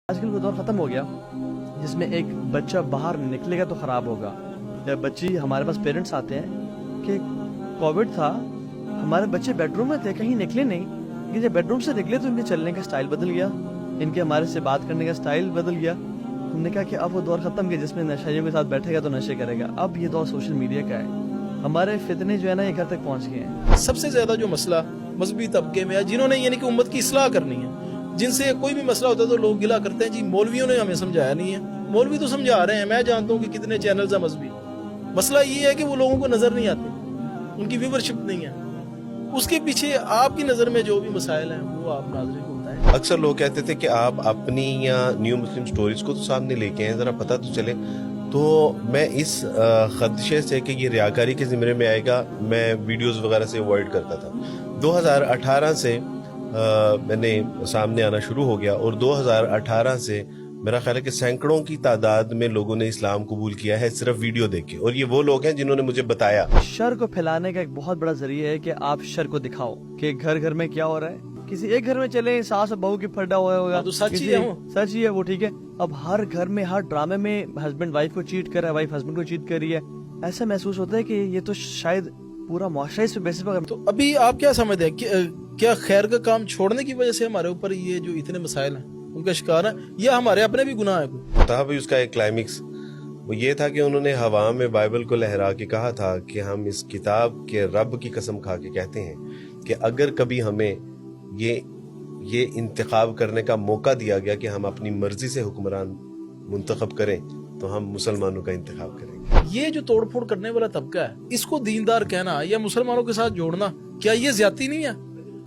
آج کل وہ دور ختم ہو گیا جس میں ایک بچہ باہر نکلے گا تو خراب ہوگا. جب بچی ہمارے پاس پیرنٹس آتے ہیں کہ کووڈ تھا, ہمارے بچے بیڈ روم میں تھے, کہیں نکلے نہیں, لیکن جب بیڈ روم سے نکلے تو ان کے چلنے کا سٹائل بدل گیا, ان کے ہمارے سے بات کرنے کا سٹائل بدل گیا. ہم نے کہا کہ اب وہ دور ختم گیا جس میں نشائیوں کے ساتھ بیٹھے گا تو نشے کرے گا. اب یہ دور سوشل میڈیا کا ہے. ہمارے فتنے جو ہے نا یہ گھر تک پہنچ گئے ہیں. سب سے زیادہ جو مسئلہ مذہبی طبقے میں ہے, جنہوں نے یعنی کہ امت کی اصلاح کرنی ہے, جن سے کوئی بھی مسئلہ ہوتا ہے تو لوگ گلا کرتے ہیں جی مولویوں نے ہمیں سمجھایا نہیں ہے. مولوی تو سمجھا رہے ہیں, میں جانتا ہوں کہ کتنے چینلز ہیں مذہبی. مسئلہ یہ ہے کہ وہ لوگوں کو نظر نہیں آتے, ان کی ویورشپ نہیں ہے. اس کے پیچھے آپ کی نظر میں جو بھی مسائل ہیں وہ آپ ناظرین کو بتائیں. اکثر لوگ کہتے تھے کہ آپ اپنی یا نیو مسلم سٹوریز کو تو سامنے لے کے آئیں, ذرا پتہ تو چلے. تو میں اس خدشے سے کہ یہ ریاکاری کے زمرے میں آئے گا, میں ویڈیوز وغیرہ سے اوائڈ کرتا تھا. 2018 سے میں نے سامنے آنا شروع ہو گیا, اور 2018 سے میرا خیال ہے کہ سینکڑوں کی تعداد میں لوگوں نے اسلام قبول کیا ہے صرف ویڈیو دیکھ کے, اور یہ وہ لوگ ہیں جنہوں نے مجھے بتایا. شر کو پھیلانے کا ایک بہت بڑا ذریعہ ہے کہ آپ شر کو دکھاؤ کہ گھر گھر میں کیا ہو رہا ہے. کسی ایک گھر میں چلے ساس اور بہو کی پھڈا ہوا ہوگا, تو سچ ہی ہے, سچ ہی ہے وہ, ٹھیک ہے. اب ہر گھر میں ہر ڈرامے میں ہسبینڈ وائف کو چیٹ کر رہا ہے, وائف ہسبینڈ کو چیٹ کر رہی ہے. ایسا محسوس ہوتا ہے کہ یہ تو شاید پورا معاشرہ اس پہ بیسس پر. تو ابھی آپ کیا سمجھتے ہیں, کیا خیر کا کام چھوڑنے کی وجہ سے ہمارے اوپر یہ جو اتنے مسائل ہیں ان کا شکار ہیں, یا ہمارے اپنے بھی گناہ ہے؟ تھا بھی اس کا ایک کلائمیکس وہ یہ تھا کہ انہوں نے ہوا میں بائبل کو لہرا کے کہا تھا کہ ہم اس کتاب کے رب کی قسم کھا کے کہتے ہیں کہ اگر کبھی ہمیں یہ انتخاب کرنے کا موقع دیا گیا کہ ہم اپنی مرضی سے حکمران منتخب کریں تو ہم مسلمانوں کا انتخاب کریں گے. یہ جو توڑ پھوڑ کرنے والا طبقہ ہے, اس کو دیندار کہنا یا مسلمانوں کے ساتھ جوڑنا, کیا یہ زیادتی نہیں ہے؟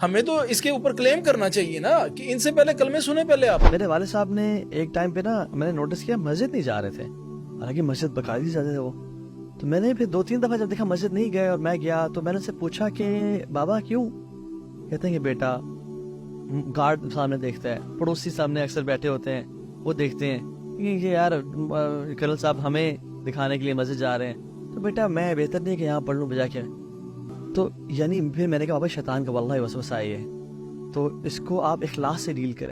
ہمیں تو اس کے اوپر کلیم کرنا چاہیے نا کہ ان سے پہلے کلمے سنے پہلے آپ. میرے والد صاحب نے ایک ٹائم پہ نا میں نے نوٹس کیا مسجد نہیں جا رہے تھے, حالانکہ مسجد بقاعدگی جاتے تھے وہ. تو میں نے پھر 2-3 دفعہ جب دیکھا مسجد نہیں گئے اور میں گیا تو میں نے ان سے پوچھا کہ بابا کیوں؟ کہتے ہیں کہ بیٹا گارڈ سامنے دیکھتا ہے, پڑوسی سامنے اکثر بیٹھے ہوتے ہیں وہ دیکھتے ہیں کہ یار کرنل صاحب ہمیں دکھانے کے لیے مسجد جا رہے ہیں, تو بیٹا میں بہتر نہیں کہ یہاں پڑھ لوں بجا کے. تو یعنی پھر میں نے کہا بابا شیطان کا واللہ وسوسہ ہے, تو اس کو آپ اخلاص سے ڈیل کریں.